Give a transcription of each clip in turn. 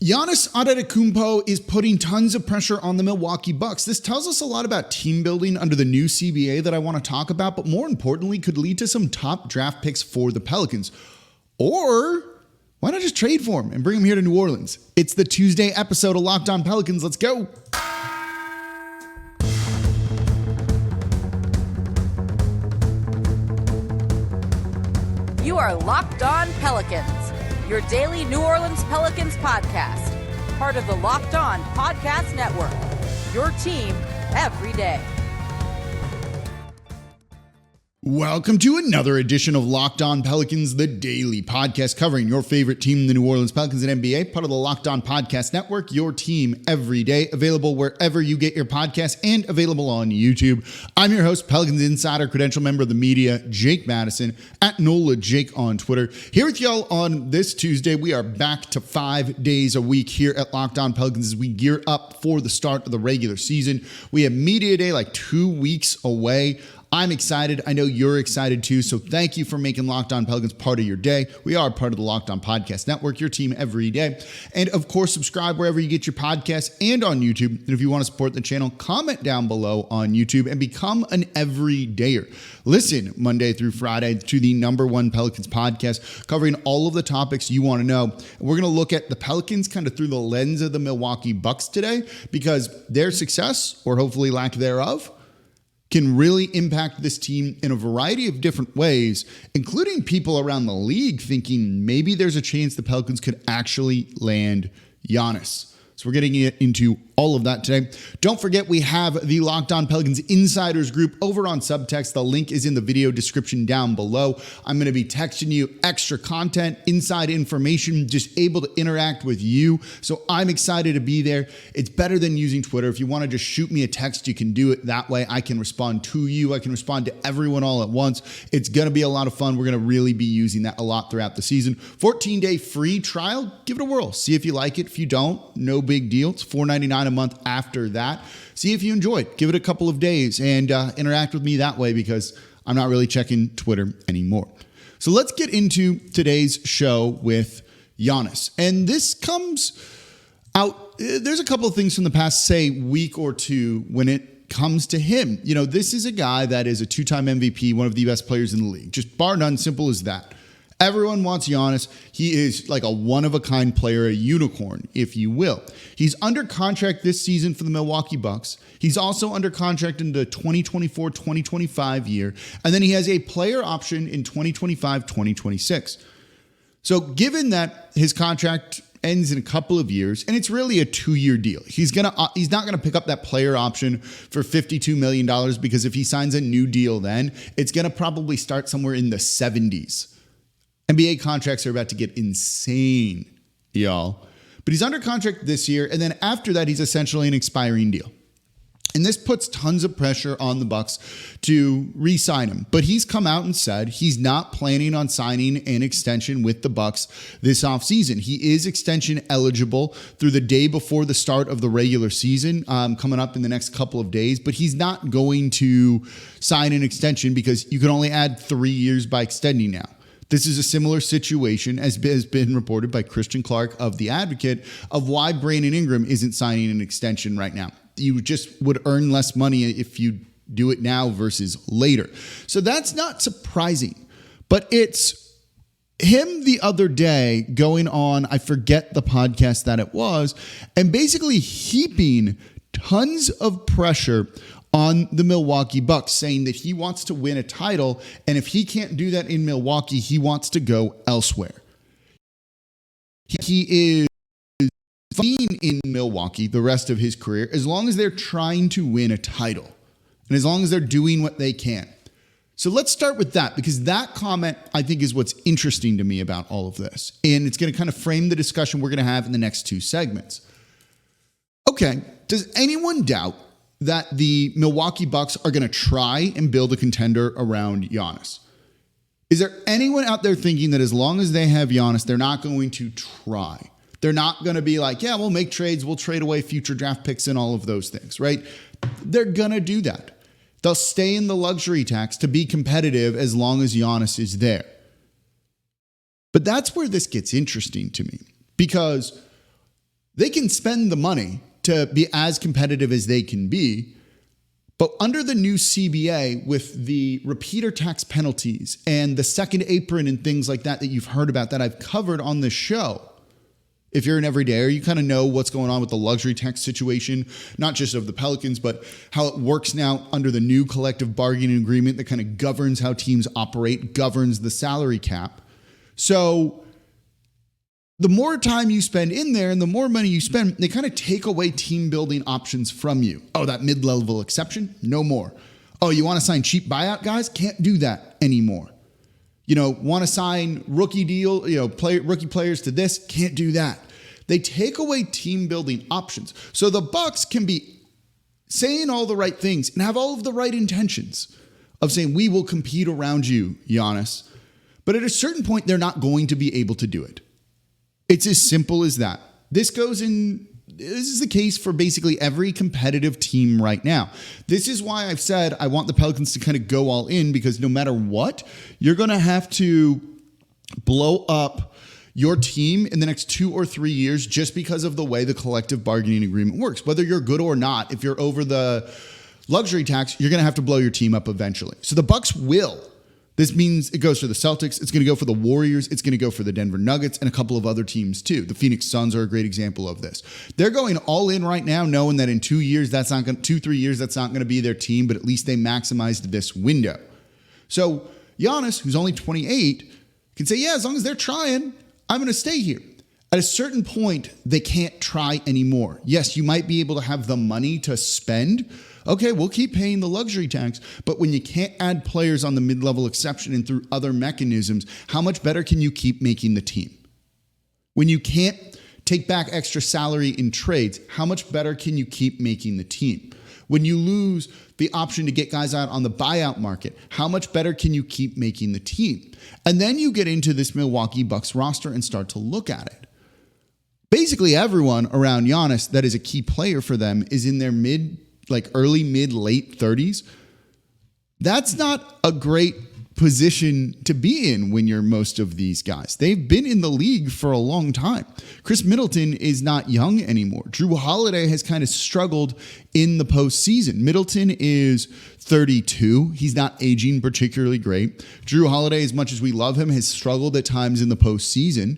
Giannis Antetokounmpo is putting tons of pressure on the Milwaukee Bucks. This tells us a lot about team building under the new CBA that I want to talk about, but more importantly, could lead to some top draft picks for the Pelicans. Or why not just trade for him and bring him here to New Orleans? It's the Tuesday episode of Locked On Pelicans. Let's go. You are Locked On Pelicans, your daily New Orleans Pelicans podcast, part of the Locked On Podcast Network, your team every day. Welcome to another edition of Locked On Pelicans, the daily podcast covering your favorite team, the New Orleans Pelicans and NBA, part of the Locked On Podcast Network, your team every day, available wherever you get your podcasts and available on YouTube. I'm your host, Pelicans Insider, credential member of the media, Jake Madison, at NOLA Jake on Twitter. Here with y'all on this Tuesday, we are back to 5 days a week here at Locked On Pelicans as we gear up for the start of the regular season. We have Media Day like 2 weeks away. I'm excited. I know you're excited too. So thank you for making Locked On Pelicans part of your day. We are part of the Locked On Podcast Network, your team every day. And of course, subscribe wherever you get your podcasts and on YouTube. And if you want to support the channel, comment down below on YouTube and become an everydayer. Listen Monday through Friday to the #1 Pelicans podcast, covering all of the topics you want to know. We're going to look at the Pelicans kind of through the lens of the Milwaukee Bucks today, because their success, or hopefully lack thereof, can really impact this team in a variety of different ways, including people around the league thinking maybe there's a chance the Pelicans could actually land Giannis. So we're getting into all of that today. Don't forget, we have the Locked On Pelicans Insiders group over on Subtext. The link is in the video description down below. I'm going to be texting you extra content, inside information, just able to interact with you. So I'm excited to be there. It's better than using Twitter. If you want to just shoot me a text, you can do it that way. I can respond to you. I can respond to everyone all at once. It's going to be a lot of fun. We're going to really be using that a lot throughout the season. 14-day free trial. Give it a whirl. See if you like it. If you don't, no big deal. It's $4.99 a month after that. See if you enjoy it. Give it a couple of days and interact with me that way, because I'm not really checking Twitter anymore. So let's get into today's show with Giannis. And this comes out, there's a couple of things from the past, say, week or two when it comes to him. You know, this is a guy that is a two-time MVP, one of the best players in the league. Just bar none, simple as that. Everyone wants Giannis. He is like a one-of-a-kind player, a unicorn, if you will. He's under contract this season for the Milwaukee Bucks. He's also under contract in the 2024-2025 year. And then he has a player option in 2025-2026. So given that his contract ends in a couple of years, and it's really a 2-year deal, he's not going to pick up that player option for $52 million, because if he signs a new deal then, it's going to probably start somewhere in the 70s. NBA contracts are about to get insane, y'all. But he's under contract this year, and then after that, he's essentially an expiring deal. And this puts tons of pressure on the Bucks to re-sign him. But he's come out and said he's not planning on signing an extension with the Bucks this offseason. He is extension eligible through the day before the start of the regular season, coming up in the next couple of days. But he's not going to sign an extension because you can only add 3 years by extending now. This is a similar situation as has been reported by Christian Clark of The Advocate of why Brandon Ingram isn't signing an extension right now. You just would earn less money if you do it now versus later. So that's not surprising. But it's him the other day going on, I forget the podcast that it was, and basically heaping tons of pressure on the Milwaukee Bucks, saying that he wants to win a title, and if he can't do that in Milwaukee, he wants to go elsewhere. He is being in Milwaukee the rest of his career as long as they're trying to win a title and as long as they're doing what they can. So let's start with that, because that comment, I think, is what's interesting to me about all of this, and it's going to kind of frame the discussion we're going to have in the next two segments. Okay, does anyone doubt that the Milwaukee Bucks are going to try and build a contender around Giannis? Is there anyone out there thinking that as long as they have Giannis, they're not going to try? They're not going to be like, yeah, we'll make trades, we'll trade away future draft picks and all of those things, right? They're going to do that. They'll stay in the luxury tax to be competitive as long as Giannis is there. But that's where this gets interesting to me, because They can spend the money to be as competitive as they can be. But under the new CBA, with the repeater tax penalties and the second apron and things like that you've heard about, that I've covered on this show, if you're an everydayer, you kind of know what's going on with the luxury tax situation, not just of the Pelicans, but how it works now under the new collective bargaining agreement that kind of governs how teams operate, governs the salary cap. So the more time you spend in there and the more money you spend, they kind of take away team building options from you. Oh, that mid-level exception? No more. Oh, you want to sign cheap buyout guys? Can't do that anymore. Want to sign rookie deal, rookie players to this? Can't do that. They take away team building options. So the Bucks can be saying all the right things and have all of the right intentions of saying, we will compete around you, Giannis. But at a certain point, they're not going to be able to do it. It's as simple as that. This is the case for basically every competitive team right now. This is why I've said I want the Pelicans to kind of go all in, because no matter what, you're going to have to blow up your team in the next 2 or 3 years just because of the way the collective bargaining agreement works. Whether you're good or not, if you're over the luxury tax, you're going to have to blow your team up eventually. So the Bucks will. This means it goes for the Celtics. It's going to go for the Warriors. It's going to go for the Denver Nuggets and a couple of other teams too. The Phoenix Suns are a great example of this. They're going all in right now, knowing that in 2 years, 2-3 years, that's not going to be their team, but at least they maximized this window. So Giannis, who's only 28, can say, yeah, as long as they're trying, I'm going to stay here. At a certain point, they can't try anymore. Yes, you might be able to have the money to spend. Okay, we'll keep paying the luxury tax, but when you can't add players on the mid-level exception and through other mechanisms, how much better can you keep making the team? When you can't take back extra salary in trades, how much better can you keep making the team? When you lose the option to get guys out on the buyout market, how much better can you keep making the team? And then you get into this Milwaukee Bucks roster and start to look at it. Basically, everyone around Giannis that is a key player for them is in their early, mid, late 30s. That's not a great position to be in when you're most of these guys. They've been in the league for a long time. Chris Middleton is not young anymore. Drew Holiday has kind of struggled in the postseason. Middleton is 32. He's not aging particularly great. Drew Holiday, as much as we love him, has struggled at times in the postseason.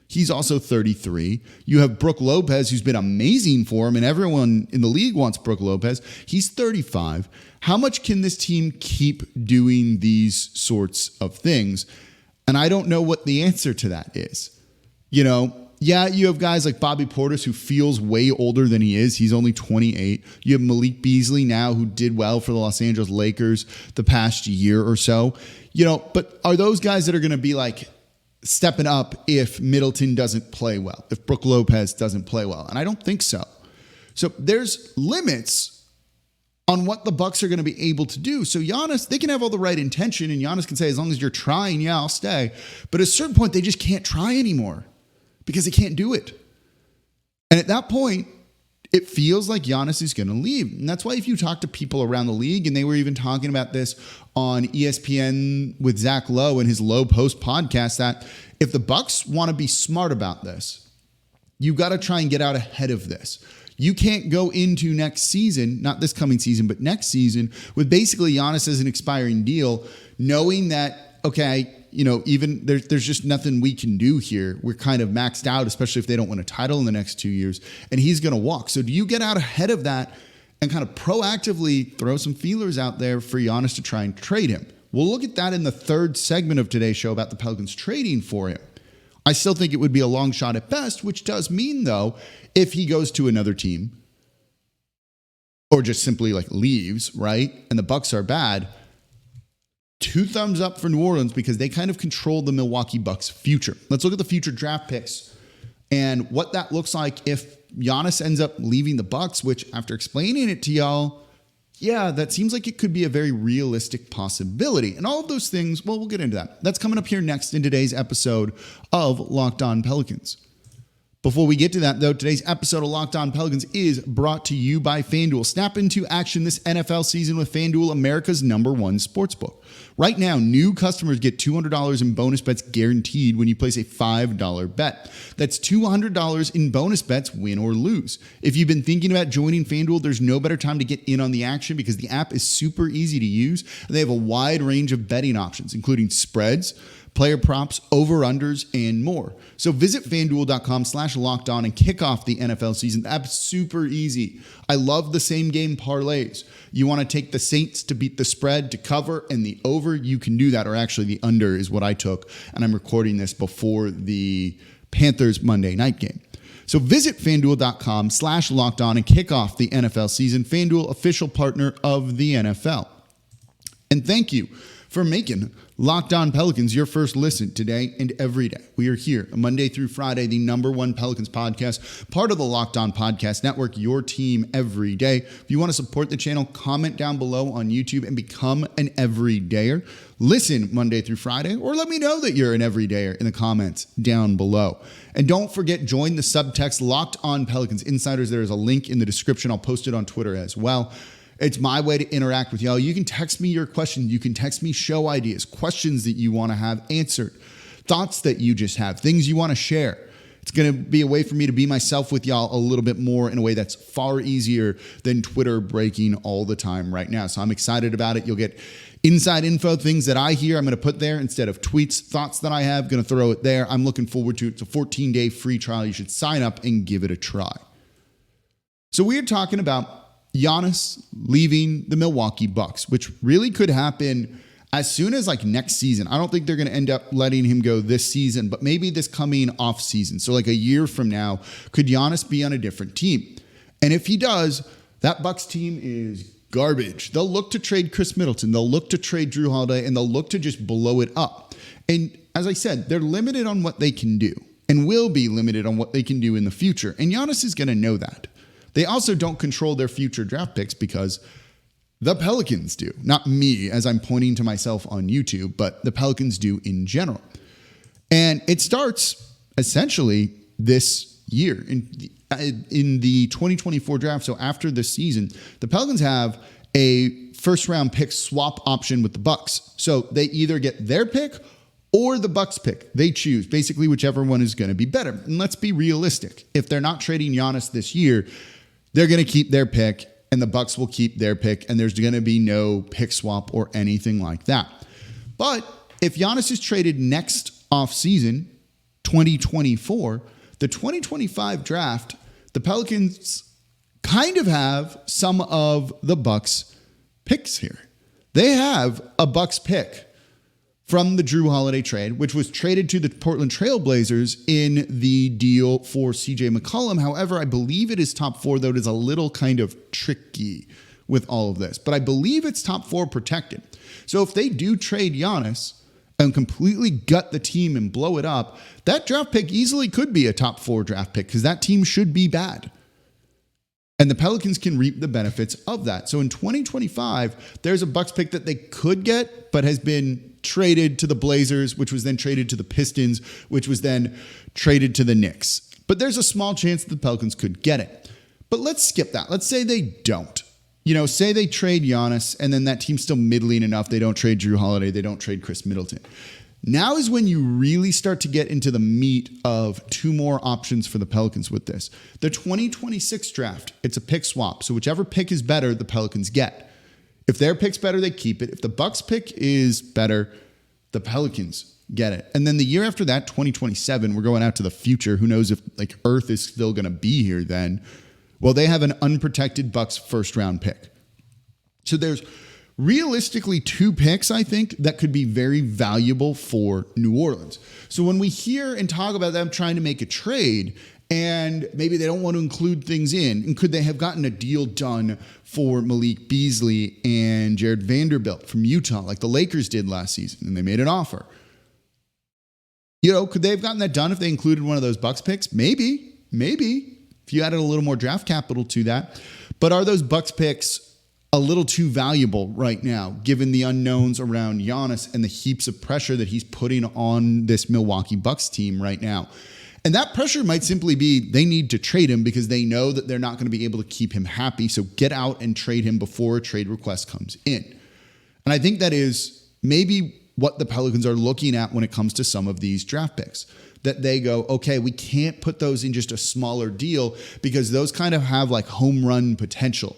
He's also 33. You have Brook Lopez, who's been amazing for him, and everyone in the league wants Brook Lopez. He's 35. How much can this team keep doing these sorts of things? And I don't know what the answer to that is. Yeah, you have guys like Bobby Portis, who feels way older than he is. He's only 28. You have Malik Beasley now, who did well for the Los Angeles Lakers the past year or so. But are those guys that are going to be stepping up if Middleton doesn't play well, if Brook Lopez doesn't play well? And I don't think so. So there's limits on what the Bucks are going to be able to do. So Giannis, they can have all the right intention, and Giannis can say, as long as you're trying, yeah, I'll stay. But at a certain point, they just can't try anymore because they can't do it. And at that point, it feels like Giannis is going to leave. And that's why if you talk to people around the league, and they were even talking about this on ESPN with Zach Lowe and his Low Post podcast, that if the Bucks want to be smart about this, you've got to try and get out ahead of this. You can't go into next season, not this coming season, but next season, with basically Giannis as an expiring deal, knowing that, okay, even there's just nothing we can do here. We're kind of maxed out, especially if they don't win a title in the next 2 years, and he's going to walk. So do you get out ahead of that and kind of proactively throw some feelers out there for Giannis to try and trade him? We'll look at that in the third segment of today's show about the Pelicans trading for him. I still think it would be a long shot at best, which does mean, though, if he goes to another team or just simply leaves, right, and the Bucks are bad, 2 thumbs up for New Orleans because they kind of control the Milwaukee Bucks' future. Let's look at the future draft picks and what that looks like if Giannis ends up leaving the Bucks, which, after explaining it to y'all, yeah, that seems like it could be a very realistic possibility. And all of those things, well, we'll get into that. That's coming up here next in today's episode of Locked On Pelicans. Before we get to that, though, today's episode of Locked On Pelicans is brought to you by FanDuel. Snap into action this NFL season with FanDuel, America's #1 sportsbook. Right now, new customers get $200 in bonus bets guaranteed when you place a $5 bet. That's $200 in bonus bets, win or lose. If you've been thinking about joining FanDuel, there's no better time to get in on the action because the app is super easy to use. They have a wide range of betting options, including spreads, player props, over-unders, and more. So visit FanDuel.com/lockedon and kick off the NFL season. The app's super easy. I love the same game parlays. You want to take the Saints to beat the spread, to cover, and the over, you can do that. Or actually the under is what I took, and I'm recording this before the Panthers Monday night game. So visit FanDuel.com/lockedon and kick off the NFL season. FanDuel, official partner of the NFL. And thank you for making Locked On Pelicans your first listen today and every day. We are here Monday through Friday, the #1 Pelicans podcast, part of the Locked On Podcast Network, your team every day. If you want to support the channel, comment down below on YouTube and become an everydayer. Listen Monday through Friday, or let me know that you're an everydayer in the comments down below. And don't forget, join the subtext Locked On Pelicans Insiders. There is a link in the description. I'll post it on Twitter as well. It's my way to interact with y'all. You can text me your questions. You can text me show ideas, questions that you want to have answered, thoughts that you just have, things you want to share. It's going to be a way for me to be myself with y'all a little bit more in a way that's far easier than Twitter breaking all the time right now. So I'm excited about it. You'll get inside info, things that I hear, I'm going to put there instead of tweets, thoughts that I have, going to throw it there. I'm looking forward to it. It's a 14-day free trial. You should sign up and give it a try. So we are talking about Giannis leaving the Milwaukee Bucks, which really could happen as soon as like next season. I don't think they're going to end up letting him go this season, but maybe this coming off season. So like a year from now, could Giannis be on a different team? And if he does, that Bucks team is garbage. They'll look to trade Chris Middleton. They'll look to trade Drew Holiday, and they'll look to just blow it up. And as I said, they're limited on what they can do and will be limited on what they can do in the future. And Giannis is going to know that. They also don't control their future draft picks because the Pelicans do. Not me, as I'm pointing to myself on YouTube, but the Pelicans do in general. And it starts essentially this year in the 2024 draft. So after this season, the Pelicans have a first-round pick swap option with the Bucks. So they either get their pick or the Bucks pick. They choose basically whichever one is going to be better. And let's be realistic. If they're not trading Giannis this year, they're going to keep their pick, and the Bucks will keep their pick, and there's going to be no pick swap or anything like that. But if Giannis is traded next offseason, 2024, the 2025 draft, the Pelicans kind of have some of the Bucks picks here. They have a Bucks pick from the Drew Holiday trade, which was traded to the Portland Trail Blazers in the deal for CJ McCollum. However, I believe it is top 4, though it is a little kind of tricky with all of this. But I believe it's top 4 protected. So if they do trade Giannis and completely gut the team and blow it up, that draft pick easily could be a top 4 draft pick because that team should be bad. And the Pelicans can reap the benefits of that. So in 2025, there's a Bucks pick that they could get, but has been traded to the Blazers, which was then traded to the Pistons, which was then traded to the Knicks. But there's a small chance that the Pelicans could get it. But let's skip that. Let's say they don't. Say they trade Giannis, and then that team's still middling enough. They don't trade Drew Holiday. They don't trade Chris Middleton. Now is when you really start to get into the meat of 2 more options for the Pelicans with this. The 2026 draft, it's a pick swap. So whichever pick is better, the Pelicans get. If their pick's better, they keep it. If the Bucks pick is better, the Pelicans get it. And then the year after that, 2027, we're going out to the future. Who knows if Earth is still going to be here then. Well, they have an unprotected Bucks first-round pick. So there's realistically 2 picks, I think, that could be very valuable for New Orleans. So when we hear and talk about them trying to make a trade, and maybe they don't want to include things in, and could they have gotten a deal done for Malik Beasley and Jared Vanderbilt from Utah, like the Lakers did last season, and they made an offer? Could they have gotten that done if they included one of those Bucks picks? Maybe, if you added a little more draft capital to that. But are those Bucks picks a little too valuable right now, given the unknowns around Giannis and the heaps of pressure that he's putting on this Milwaukee Bucks team right now? And that pressure might simply be they need to trade him because they know that they're not going to be able to keep him happy. So get out and trade him before a trade request comes in. And I think that is maybe what the Pelicans are looking at when it comes to some of these draft picks. That they go, okay, we can't put those in just a smaller deal because those kind of have like home run potential.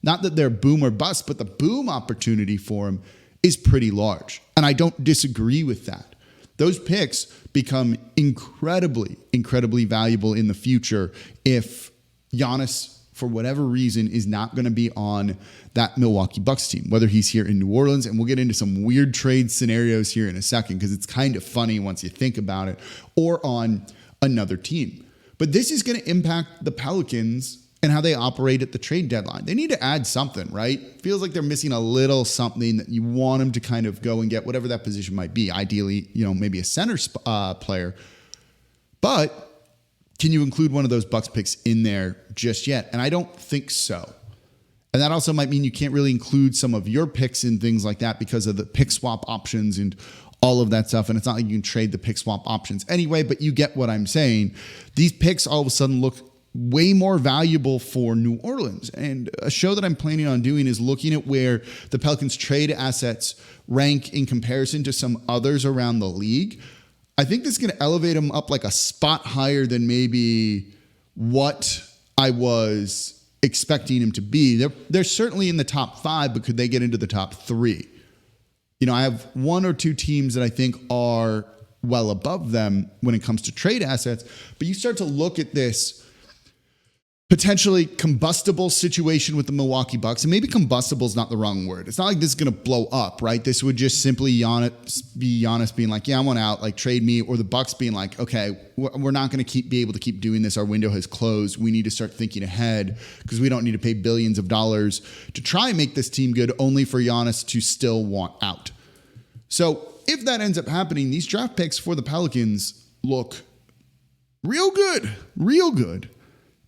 Not that they're boom or bust, but the boom opportunity for them is pretty large. And I don't disagree with that. Those picks become incredibly, incredibly valuable in the future if Giannis, for whatever reason, is not going to be on that Milwaukee Bucks team, whether he's here in New Orleans. And we'll get into some weird trade scenarios here in a second because it's kind of funny once you think about it, or on another team. But this is going to impact the Pelicans and how they operate at the trade deadline. They need to add something, right? Feels like they're missing a little something that you want them to kind of go and get whatever that position might be. Ideally, maybe a center player. But can you include one of those Bucks picks in there just yet? And I don't think so. And that also might mean you can't really include some of your picks and things like that because of the pick swap options and all of that stuff. And it's not like you can trade the pick swap options anyway, but you get what I'm saying. These picks all of a sudden look way more valuable for New Orleans. And a show that I'm planning on doing is looking at where the Pelicans trade assets rank in comparison to some others around the league. I think this is going to elevate them up like a spot higher than maybe what I was expecting him to be. They're certainly in the top 5, but could they get into the top 3? I have 1 or 2 teams that I think are well above them when it comes to trade assets, but you start to look at this potentially combustible situation with the Milwaukee Bucks. And maybe combustible is not the wrong word. It's not like this is going to blow up, right? This would just simply be Giannis being like, yeah, I want out, like trade me. Or the Bucks being like, okay, we're not going to be able to keep doing this. Our window has closed. We need to start thinking ahead because we don't need to pay billions of dollars to try and make this team good, only for Giannis to still want out. So if that ends up happening, these draft picks for the Pelicans look real good, real good.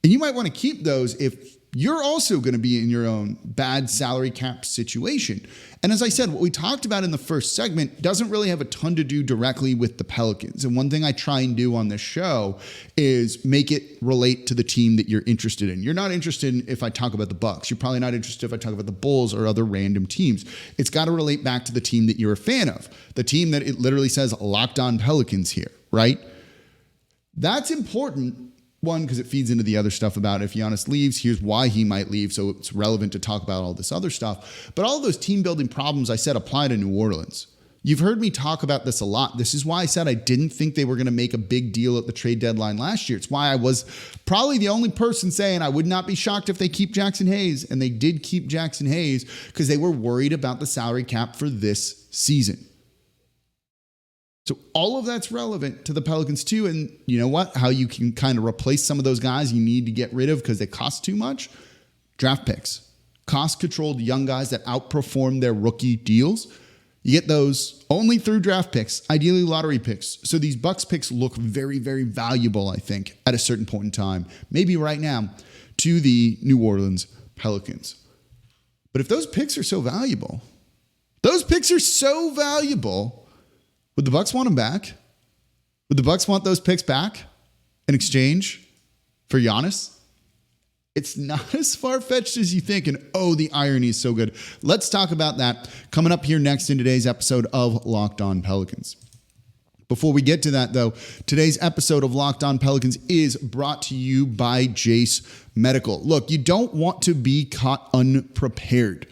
And you might want to keep those if you're also going to be in your own bad salary cap situation. And as I said, what we talked about in the first segment doesn't really have a ton to do directly with the Pelicans. And one thing I try and do on this show is make it relate to the team that you're interested in. You're not interested in if I talk about the Bucks. You're probably not interested if I talk about the Bulls or other random teams. It's got to relate back to the team that you're a fan of, the team that it literally says Locked On Pelicans here, right? That's important. One, because it feeds into the other stuff about if Giannis leaves, here's why he might leave. So it's relevant to talk about all this other stuff. But all of those team building problems I said apply to New Orleans. You've heard me talk about this a lot. This is why I said I didn't think they were going to make a big deal at the trade deadline last year. It's why I was probably the only person saying I would not be shocked if they keep Jackson Hayes. And they did keep Jackson Hayes because they were worried about the salary cap for this season. So all of that's relevant to the Pelicans too. And you know what? How you can kind of replace some of those guys you need to get rid of because they cost too much. Draft picks. Cost-controlled young guys that outperform their rookie deals. You get those only through draft picks, ideally lottery picks. So these Bucks picks look very, very valuable, I think, at a certain point in time, maybe right now, to the New Orleans Pelicans. But if those picks are so valuable, would the Bucks want them back? Would the Bucks want those picks back in exchange for Giannis? It's not as far-fetched as you think, and the irony is so good. Let's talk about that coming up here next in today's episode of Locked On Pelicans. Before we get to that, though, today's episode of Locked On Pelicans is brought to you by Jase Medical. Look, you don't want to be caught unprepared.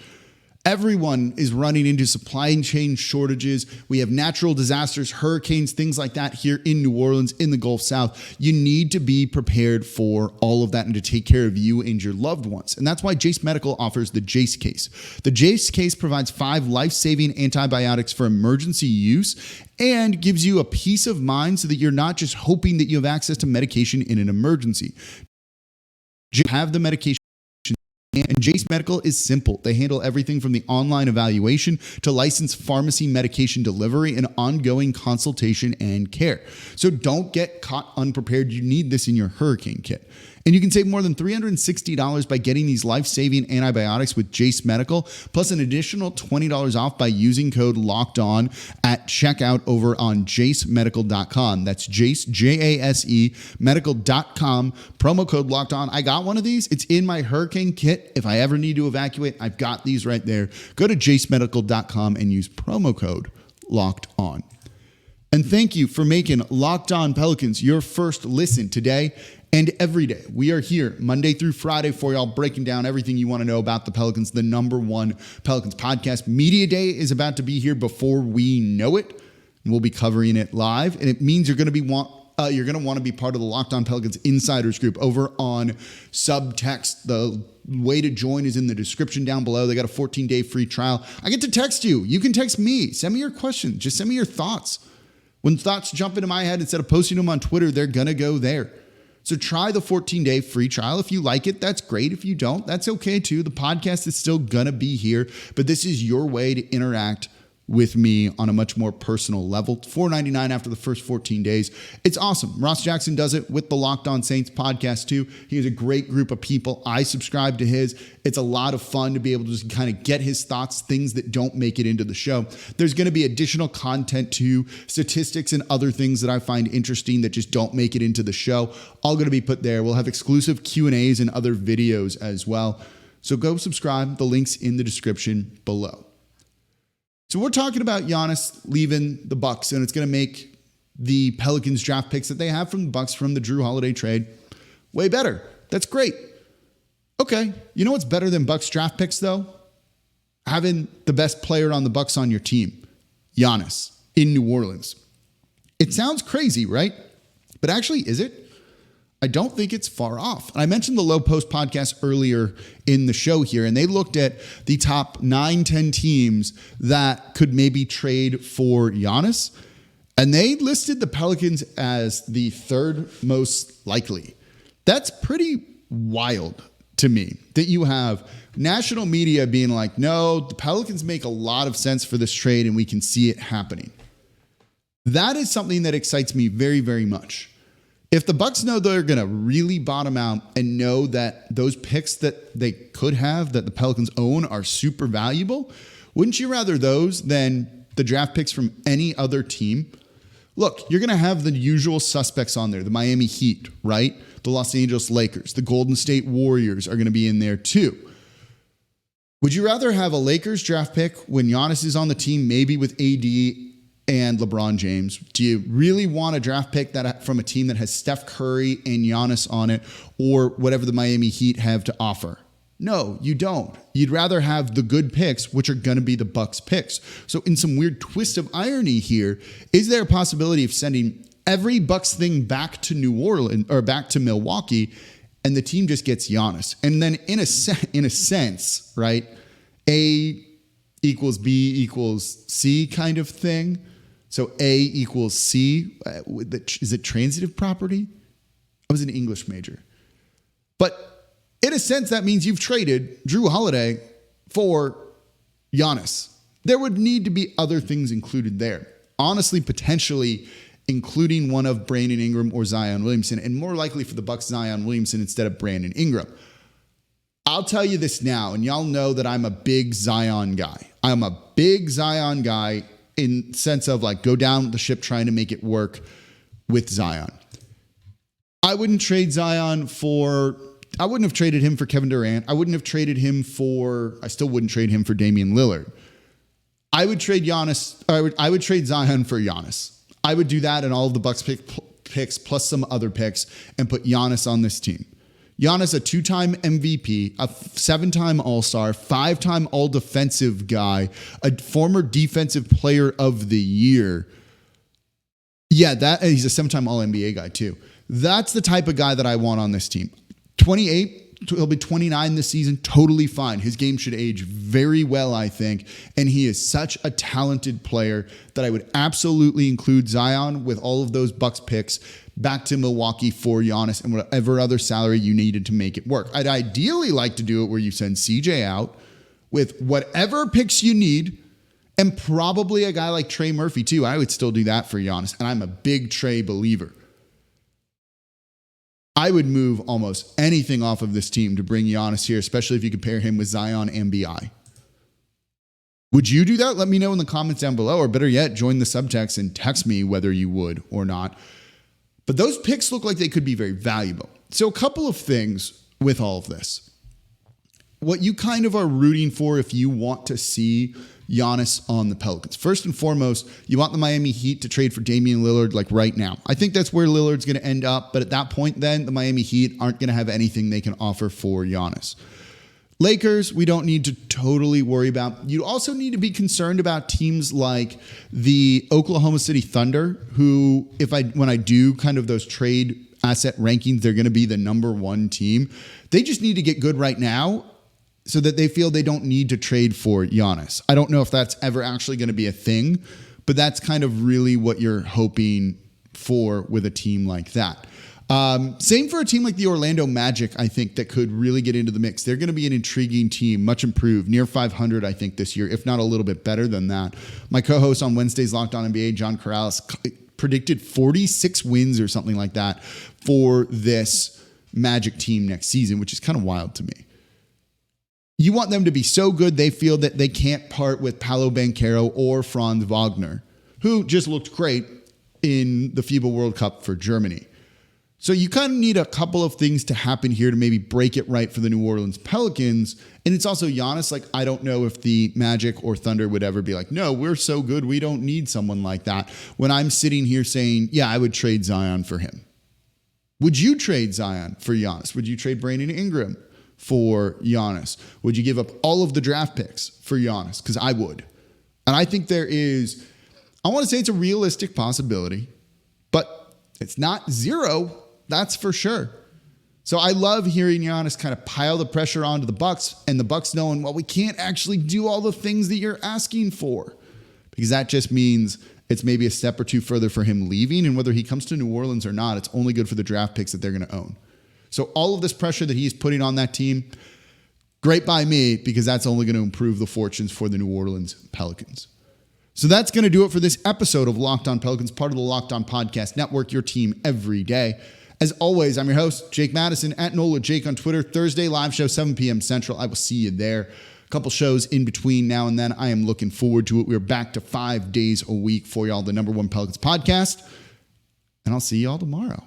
Everyone is running into supply chain shortages. We have natural disasters, hurricanes, things like that here in New Orleans, in the Gulf South. You need to be prepared for all of that and to take care of you and your loved ones. And that's why Jase Medical offers the Jase case. The Jase case provides 5 life-saving antibiotics for emergency use and gives you a peace of mind so that you're not just hoping that you have access to medication in an emergency. You have the medication. And Jase Medical is simple. They handle everything from the online evaluation to licensed pharmacy medication delivery and ongoing consultation and care. So don't get caught unprepared. You need this in your hurricane kit. And you can save more than $360 by getting these life-saving antibiotics with Jase Medical, plus an additional $20 off by using code LOCKEDON at checkout over on jasemedical.com. That's Jase, Jase, medical.com, promo code LOCKEDON. I got one of these. It's in my hurricane kit. If I ever need to evacuate, I've got these right there. Go to jasemedical.com and use promo code LOCKEDON. And thank you for making Locked On Pelicans your first listen today and every day. We are here Monday through Friday for y'all, breaking down everything you want to know about the Pelicans, the #1 Pelicans podcast. Media Day is about to be here before we know it. We'll be covering it live, and it means you're going to want to be part of the Locked On Pelicans Insiders group over on Subtext. The way to join is in the description down below. They got a 14-day free trial. I get to text you. You can text me. Send me your questions. Just send me your thoughts. When thoughts jump into my head, instead of posting them on Twitter, they're going to go there. So try the 14-day free trial. If you like it, that's great. If you don't, that's okay too. The podcast is still going to be here, but this is your way to interact with me on a much more personal level. $4.99 after the first 14 days. It's awesome. Ross Jackson does it with the Locked On Saints podcast too. He has a great group of people. I subscribe to his. It's a lot of fun to be able to just kind of get his thoughts, things that don't make it into the show. There's going to be additional content too, statistics and other things that I find interesting that just don't make it into the show. All going to be put there. We'll have exclusive Q&As and other videos as well. So go subscribe. The link's in the description below. So we're talking about Giannis leaving the Bucks, and it's going to make the Pelicans draft picks that they have from the Bucks from the Jrue Holiday trade way better. That's great. Okay, you know what's better than Bucks draft picks though? Having the best player on the Bucks on your team, Giannis, in New Orleans. It sounds crazy, right? But actually, is it? I don't think it's far off. I mentioned the Low Post podcast earlier in the show here, and they looked at the top 9-10 teams that could maybe trade for Giannis, and they listed the Pelicans as the third most likely. That's pretty wild to me that you have national media being like, no, the Pelicans make a lot of sense for this trade, and we can see it happening. That is something that excites me very, very much. If the Bucks know they're going to really bottom out and know that those picks that they could have that the Pelicans own are super valuable, wouldn't you rather those than the draft picks from any other team? Look, you're going to have the usual suspects on there, the Miami Heat, right? The Los Angeles Lakers, the Golden State Warriors are going to be in there too. Would you rather have a Lakers draft pick when Giannis is on the team, maybe with AD and LeBron James? Do you really want a draft pick that from a team that has Steph Curry and Giannis on it, or whatever the Miami Heat have to offer? No, you don't. You'd rather have the good picks, which are going to be the Bucks picks. So in some weird twist of irony here, is there a possibility of sending every Bucks thing back to New Orleans or back to Milwaukee, and the team just gets Giannis? And then in a sense, right, A equals B equals C kind of thing. So A equals C. Is it transitive property? I was an English major. But in a sense, that means you've traded Jrue Holiday for Giannis. There would need to be other things included there. Honestly, potentially including one of Brandon Ingram or Zion Williamson, and more likely for the Bucks, Zion Williamson instead of Brandon Ingram. I'll tell you this now, and y'all know that I'm a big Zion guy. I'm a big Zion guy in sense of like go down the ship trying to make it work with Zion. I wouldn't have traded him for Kevin Durant. I still wouldn't trade him for Damian Lillard. I would trade Zion for Giannis. I would do that in all of the Bucks picks plus some other picks and put Giannis on this team. Giannis, a 2-time MVP, a 7-time All-Star, 5-time All-Defensive guy, a former Defensive Player of the Year. Yeah, he's a 7-time All-NBA guy too. That's the type of guy that I want on this team. 28, he'll be 29 this season, totally fine. His game should age very well, I think, and he is such a talented player that I would absolutely include Zion with all of those Bucks picks back to Milwaukee for Giannis and whatever other salary you needed to make it work. I'd ideally like to do it where you send CJ out with whatever picks you need, and probably a guy like Trey Murphy too. I would still do that for Giannis, and I'm a big Trey believer. I would move almost anything off of this team to bring Giannis here, especially if you compare him with Zion and BI. Would you do that? Let me know in the comments down below, or better yet, join the subtext and text me whether you would or not. But those picks look like they could be very valuable. So a couple of things with all of this. What you kind of are rooting for if you want to see Giannis on the Pelicans. First and foremost, you want the Miami Heat to trade for Damian Lillard like right now. I think that's where Lillard's going to end up, but at that point then, the Miami Heat aren't going to have anything they can offer for Giannis. Lakers, we don't need to totally worry about. You also need to be concerned about teams like the Oklahoma City Thunder, who, when I do kind of those trade asset rankings, they're going to be the number one team. They just need to get good right now so that they feel they don't need to trade for Giannis. I don't know if that's ever actually going to be a thing, but that's kind of really what you're hoping for with a team like that. Same for a team like the Orlando Magic, I think, that could really get into the mix. They're going to be an intriguing team, much improved, near 500, I think, this year, if not a little bit better than that. My co-host on Wednesday's Locked On NBA, John Corrales, predicted 46 wins or something like that for this Magic team next season, which is kind of wild to me. You want them to be so good they feel that they can't part with Paolo Banchero or Franz Wagner, who just looked great in the FIBA World Cup for Germany. So you kind of need a couple of things to happen here to maybe break it right for the New Orleans Pelicans. And it's also Giannis. Like, I don't know if the Magic or Thunder would ever be like, no, we're so good, we don't need someone like that. When I'm sitting here saying, yeah, I would trade Zion for him. Would you trade Zion for Giannis? Would you trade Brandon Ingram for Giannis? Would you give up all of the draft picks for Giannis? Because I would. And I think there is, I want to say it's a realistic possibility, but it's not zero. That's for sure. So I love hearing Giannis kind of pile the pressure onto the Bucks, and the Bucks knowing, well, we can't actually do all the things that you're asking for, because that just means it's maybe a step or two further for him leaving. And whether he comes to New Orleans or not, it's only good for the draft picks that they're going to own. So all of this pressure that he's putting on that team, great by me, because that's only going to improve the fortunes for the New Orleans Pelicans. So that's going to do it for this episode of Locked On Pelicans, part of the Locked On Podcast Network, your team every day. As always, I'm your host, Jake Madison, at NOLA Jake on Twitter. Thursday live show, 7 p.m. Central. I will see you there. A couple shows in between now and then. I am looking forward to it. We're back to 5 days a week for y'all, the number one Pelicans podcast. And I'll see y'all tomorrow.